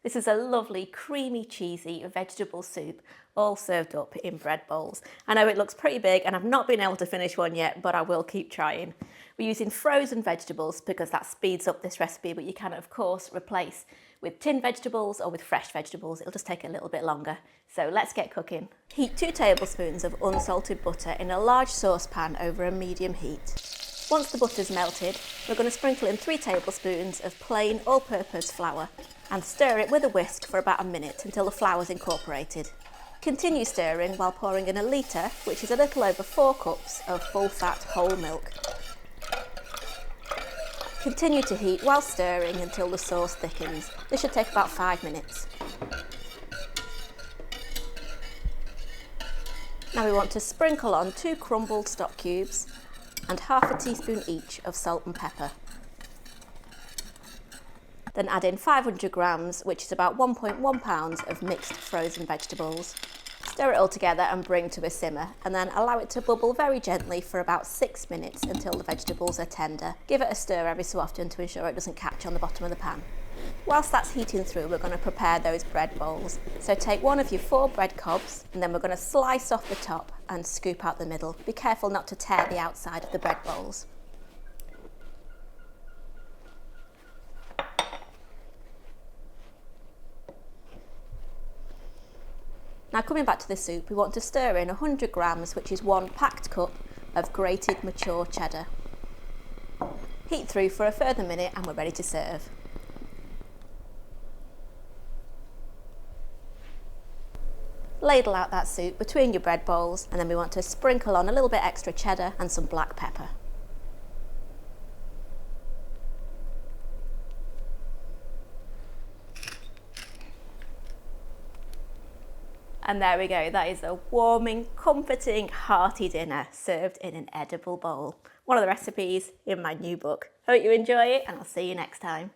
This is a lovely, creamy, cheesy vegetable soup, all served up in bread bowls. I know it looks pretty big and I've not been able to finish one yet, but I will keep trying. We're using frozen vegetables because that speeds up this recipe, but you can of course replace with tinned vegetables or with fresh vegetables. It'll just take a little bit longer. So let's get cooking. Heat 2 tablespoons of unsalted butter in a large saucepan over a medium heat. Once the butter's melted, we're going to sprinkle in 3 tablespoons of plain all-purpose flour and stir it with a whisk for about a minute until the flour's incorporated. Continue stirring while pouring in a litre, which is a little over 4 cups of full-fat whole milk. Continue to heat while stirring until the sauce thickens. This should take about 5 minutes. Now we want to sprinkle on 2 crumbled stock cubes and half a teaspoon each of salt and pepper. Then add in 500 grams, which is about 1.1 pounds of mixed frozen vegetables. Stir it all together and bring to a simmer, and then allow it to bubble very gently for about 6 minutes until the vegetables are tender. Give it a stir every so often to ensure it doesn't catch on the bottom of the pan. Whilst that's heating through, we're going to prepare those bread bowls. So take one of your 4 bread cobs, and then we're going to slice off the top and scoop out the middle. Be careful not to tear the outside of the bread bowls. Now coming back to the soup, we want to stir in 100 grams, which is 1 packed cup of grated mature cheddar. Heat through for a further minute and we're ready to serve. Ladle out that soup between your bread bowls, and then we want to sprinkle on a little bit extra cheddar and some black pepper. And there we go, that is a warming, comforting, hearty dinner served in an edible bowl. One of the recipes in my new book. Hope you enjoy it, and I'll see you next time.